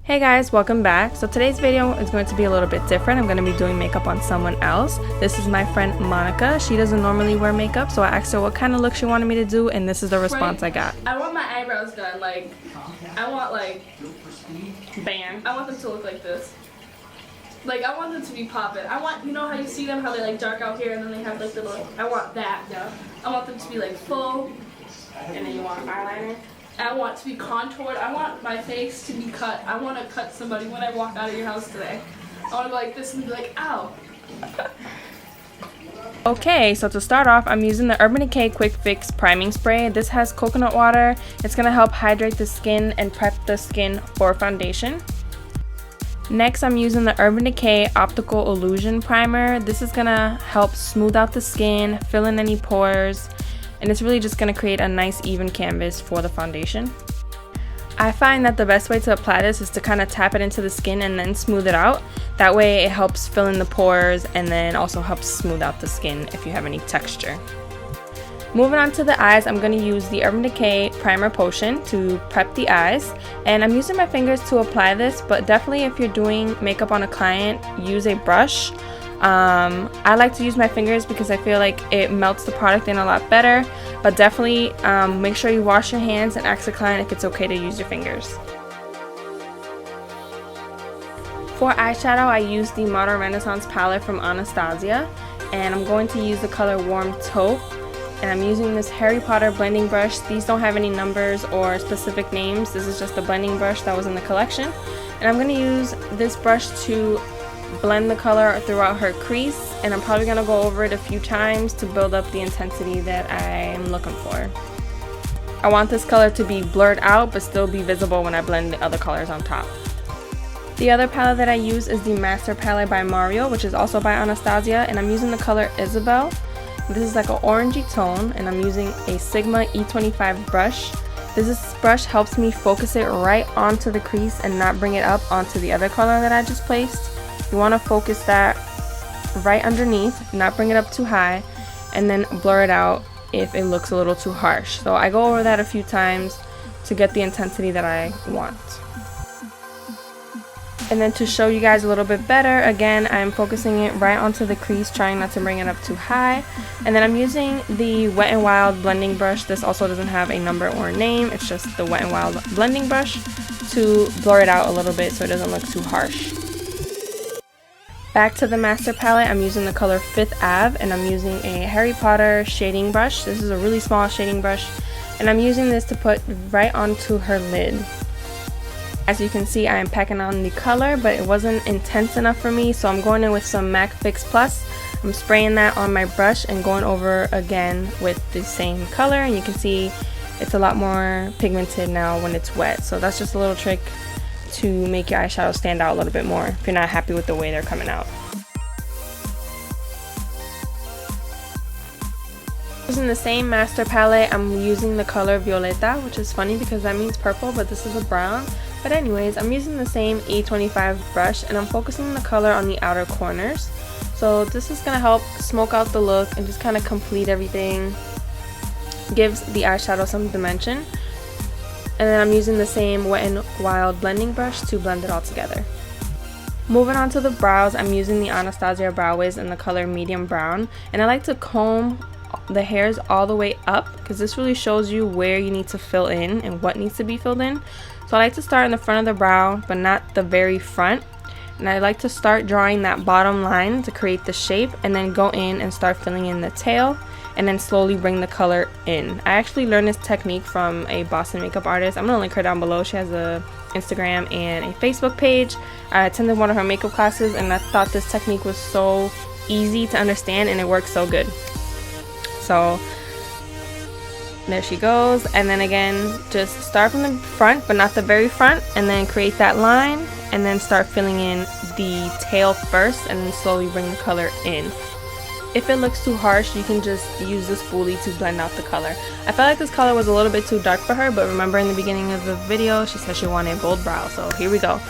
Hey guys, welcome back. So today's video is going to be a little bit different. I'm going to be doing makeup on someone else. This is my friend Monica. She doesn't normally wear makeup, so I asked her what kind of look she wanted me to do, and this is the response I got. I want my eyebrows done, I want bam. I want them to look like this. I want them to be popping. I want, you know how you see them, how they dark out here and then they have the little, I want that, yeah. I want them to be full, and then you want eyeliner. I want to be contoured. I want my face to be cut. I want to cut somebody when I walk out of your house today. I want to go like this and be like, ow. Okay, so to start off, I'm using the Urban Decay Quick Fix Priming Spray. This has coconut water. It's going to help hydrate the skin and prep the skin for foundation. Next, I'm using the Urban Decay Optical Illusion Primer. This is going to help smooth out the skin, fill in any pores, and it's really just going to create a nice even canvas for the foundation. I find that the best way to apply this is to kind of tap it into the skin and then smooth it out. That way it helps fill in the pores and then also helps smooth out the skin if you have any texture. Moving on to the eyes, I'm going to use the Urban Decay Primer Potion to prep the eyes. And I'm using my fingers to apply this, but definitely if you're doing makeup on a client, use a brush. I like to use my fingers because I feel like it melts the product in a lot better, but definitely make sure you wash your hands and ask the client if it's okay to use your fingers. For eyeshadow, I use the Modern Renaissance palette from Anastasia, and I'm going to use the color Warm Taupe, and I'm using this Harry Potter blending brush. These don't have any numbers or specific names. This is just a blending brush that was in the collection, and I'm going to use this brush to blend the color throughout her crease, and I'm probably going to go over it a few times to build up the intensity that I'm looking for. I want this color to be blurred out but still be visible when I blend the other colors on top. The other palette that I use is the Master Palette by Mario, which is also by Anastasia, and I'm using the color Isabelle. This is like an orangey tone, and I'm using a Sigma E25 brush. This brush helps me focus it right onto the crease and not bring it up onto the other color that I just placed. You want to focus that right underneath, not bring it up too high, and then blur it out if it looks a little too harsh. So I go over that a few times to get the intensity that I want. And then to show you guys a little bit better, again, I'm focusing it right onto the crease, trying not to bring it up too high. And then I'm using the Wet n Wild blending brush. This also doesn't have a number or a name, it's just the Wet n Wild blending brush to blur it out a little bit so it doesn't look too harsh. Back to the Master Palette, I'm using the color Fifth Ave, and I'm using a Harry Potter shading brush. This is a really small shading brush, and I'm using this to put right onto her lid. As you can see, I am packing on the color, but it wasn't intense enough for me, so I'm going in with some MAC Fix Plus. I'm spraying that on my brush and going over again with the same color, and you can see it's a lot more pigmented now when it's wet. So that's just a little trick to make your eyeshadow stand out a little bit more if you're not happy with the way they're coming out. Using the same Master Palette, I'm using the color Violeta, which is funny because that means purple, but this is a brown. But anyways, I'm using the same E25 brush, and I'm focusing the color on the outer corners. So this is going to help smoke out the look and just kind of complete everything. Gives the eyeshadow some dimension. And then I'm using the same Wet n Wild blending brush to blend it all together. Moving on to the brows, I'm using the Anastasia Brow Wiz in the color Medium Brown, and I like to comb the hairs all the way up because this really shows you where you need to fill in and what needs to be filled in. So I like to start in the front of the brow but not the very front, and I like to start drawing that bottom line to create the shape and then go in and start filling in the tail and then slowly bring the color in. I actually learned this technique from a Boston makeup artist. I'm gonna link her down below. She has a Instagram and a Facebook page. I attended one of her makeup classes, and I thought this technique was so easy to understand and it works so good. So there she goes, and then again, just start from the front but not the very front, and then create that line and then start filling in the tail first and then slowly bring the color in. If it looks too harsh, you can just use the spoolie to blend out the color. I felt like this color was a little bit too dark for her, but remember in the beginning of the video, she said she wanted bold brow, so here we go.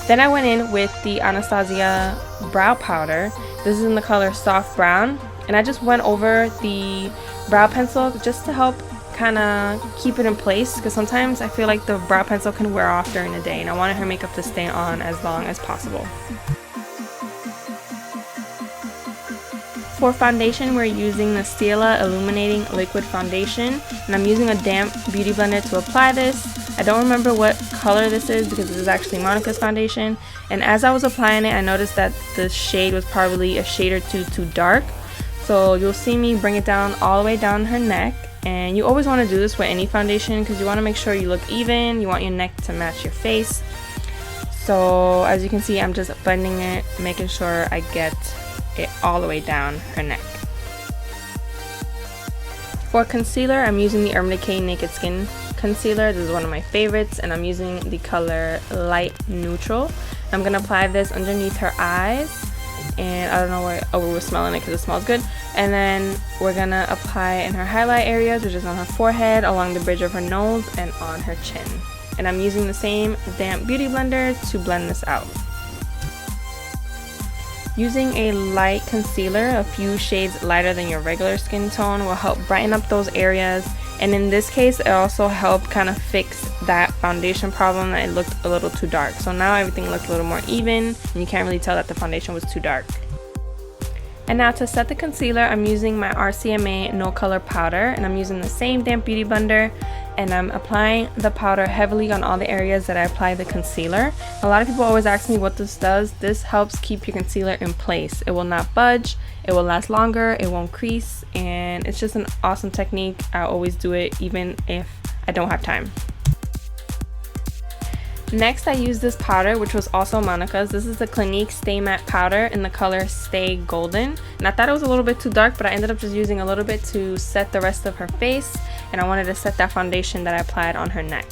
Then I went in with the Anastasia brow powder. This is in the color Soft Brown, and I just went over the brow pencil just to help kind of keep it in place, because sometimes I feel like the brow pencil can wear off during the day, and I wanted her makeup to stay on as long as possible. For foundation, we're using the Stila Illuminating Liquid Foundation, and I'm using a damp beauty blender to apply this. I don't remember what color this is because this is actually Monica's foundation, and as I was applying it, I noticed that the shade was probably a shade or two too dark. So you'll see me bring it down all the way down her neck, and you always want to do this with any foundation because you want to make sure you look even. You want your neck to match your face. So as you can see, I'm just blending it, making sure I get it all the way down her neck. For concealer, I'm using the Urban Decay Naked Skin concealer. This is one of my favorites, and I'm using the color Light Neutral. I'm gonna apply this underneath her eyes, and I don't know why, oh, we're smelling it because it smells good. And then we're gonna apply it in her highlight areas, which is on her forehead, along the bridge of her nose, and on her chin. And I'm using the same damp beauty blender to blend this out. Using a light concealer, a few shades lighter than your regular skin tone, will help brighten up those areas, and in this case it also helped kind of fix that foundation problem that it looked a little too dark. So now everything looked a little more even, and you can't really tell that the foundation was too dark. And now to set the concealer, I'm using my RCMA No Color powder, and I'm using the same damp beauty blender, and I'm applying the powder heavily on all the areas that I apply the concealer. A lot of people always ask me what this does. This helps keep your concealer in place. It will not budge, it will last longer, it won't crease, and it's just an awesome technique. I always do it even if I don't have time. Next, I use this powder, which was also Monica's. This is the Clinique Stay Matte powder in the color Stay Golden. And I thought it was a little bit too dark, but I ended up just using a little bit to set the rest of her face. And I wanted to set that foundation that I applied on her neck.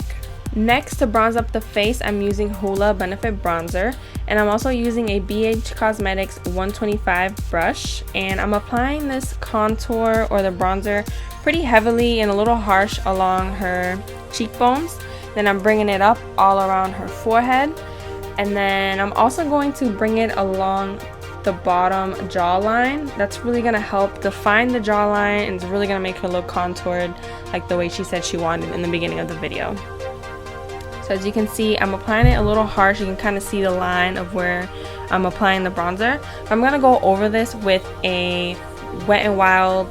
Next, to bronze up the face, I'm using Hoola Benefit Bronzer. And I'm also using a BH Cosmetics 125 brush. And I'm applying this contour or the bronzer pretty heavily and a little harsh along her cheekbones. Then I'm bringing it up all around her forehead, and then I'm also going to bring it along the bottom jawline. That's really going to help define the jawline, and it's really going to make her look contoured like the way she said she wanted in the beginning of the video. So as you can see, I'm applying it a little harsh. You can kind of see the line of where I'm applying the bronzer. I'm going to go over this with a Wet n Wild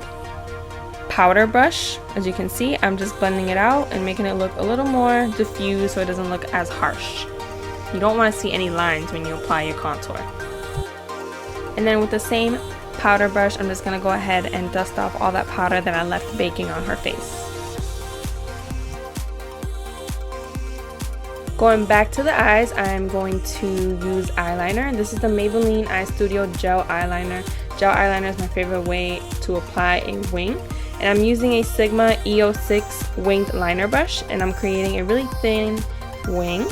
powder brush. As you can see, I'm just blending it out and making it look a little more diffused so it doesn't look as harsh. You don't want to see any lines when you apply your contour. And then with the same powder brush, I'm just going to go ahead and dust off all that powder that I left baking on her face. Going back to the eyes, I'm going to use eyeliner. This is the Maybelline Eye Studio Gel Eyeliner. Gel eyeliner is my favorite way to apply a wing. And I'm using a Sigma EO6 winged liner brush, and I'm creating a really thin wing.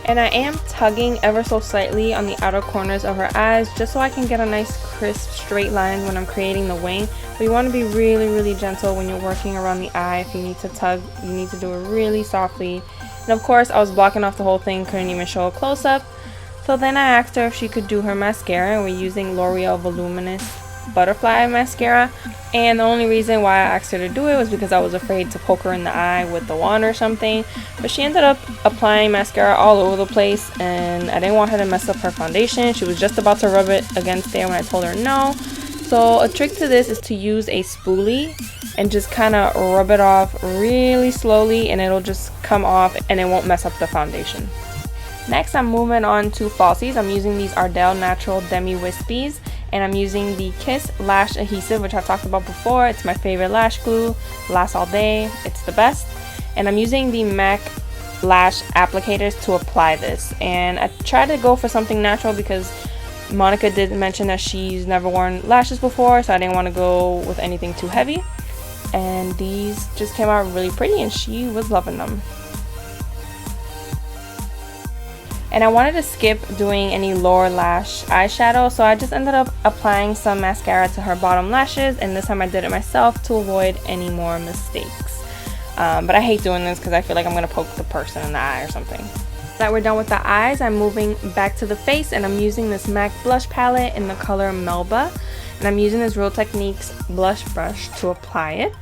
And I am tugging ever so slightly on the outer corners of her eyes just so I can get a nice crisp straight line when I'm creating the wing. But you want to be really gentle when you're working around the eye. If you need to tug, you need to do it really softly. And of course, I was blocking off the whole thing, couldn't even show a close-up. So then I asked her if she could do her mascara, and we're using L'Oreal Voluminous Butterfly mascara. And the only reason why I asked her to do it was because I was afraid to poke her in the eye with the wand or something. But she ended up applying mascara all over the place, and I didn't want her to mess up her foundation. She was just about to rub it against there when I told her no. So a trick to this is to use a spoolie and just kind of rub it off really slowly, and it'll just come off and it won't mess up the foundation. Next, I'm moving on to falsies. I'm using these Ardell Natural Demi Wispies, and I'm using the Kiss Lash Adhesive, which I've talked about before. It's my favorite lash glue, lasts all day, it's the best. And I'm using the MAC lash applicators to apply this. And I tried to go for something natural because Monica did mention that she's never worn lashes before, so I didn't want to go with anything too heavy. And these just came out really pretty, and she was loving them. And I wanted to skip doing any lower lash eyeshadow, so I just ended up applying some mascara to her bottom lashes, and this time I did it myself to avoid any more mistakes. But I hate doing this because I feel like I'm going to poke the person in the eye or something. Now that we're done with the eyes, I'm moving back to the face, and I'm using this MAC blush palette in the color Melba. And I'm using this Real Techniques blush brush to apply it.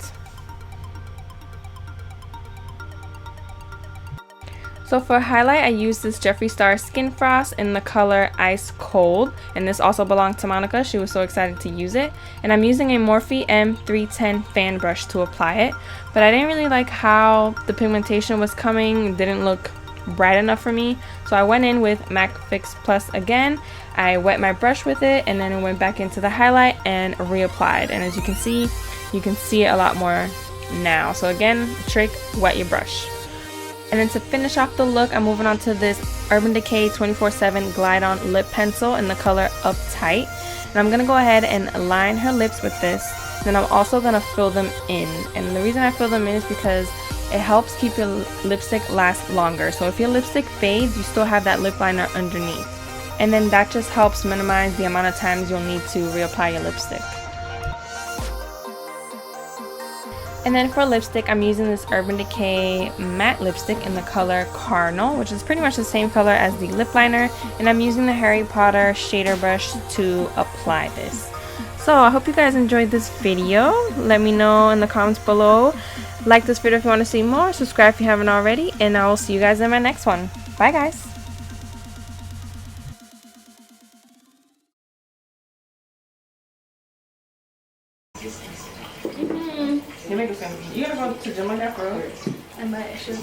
So for highlight, I used this Jeffree Star Skin Frost in the color Ice Cold, and this also belonged to Monica. She was so excited to use it. And I'm using a Morphe M310 fan brush to apply it, but I didn't really like how the pigmentation was coming. It didn't look bright enough for me, so I went in with MAC Fix Plus again. I wet my brush with it, and then I went back into the highlight and reapplied. And as you can see it a lot more now. So again, trick, wet your brush. And then to finish off the look, I'm moving on to this Urban Decay 24/7 Glide On Lip Pencil in the color Uptight. And I'm going to go ahead and line her lips with this. Then I'm also going to fill them in. And the reason I fill them in is because it helps keep your lipstick last longer. So if your lipstick fades, you still have that lip liner underneath. And then that just helps minimize the amount of times you'll need to reapply your lipstick. And then for lipstick, I'm using this Urban Decay matte lipstick in the color Carnal, which is pretty much the same color as the lip liner. And I'm using the Harry Potter shader brush to apply this. So I hope you guys enjoyed this video. Let me know in the comments below. Like this video if you want to see more. Subscribe if you haven't already. And I will see you guys in my next one. Bye guys. You gotta go to gym like that, bro. I might. I should.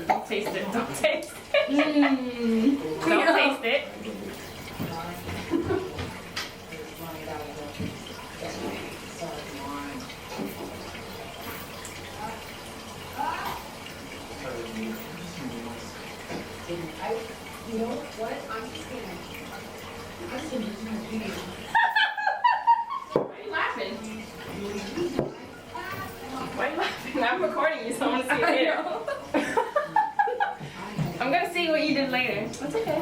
Don't taste it. Don't taste it. Don't taste it. You know what? I'm just gonna. Why are you laughing? Why are you laughing? I'm recording you, so I want to see it. I'm gonna see what you did later. That's okay.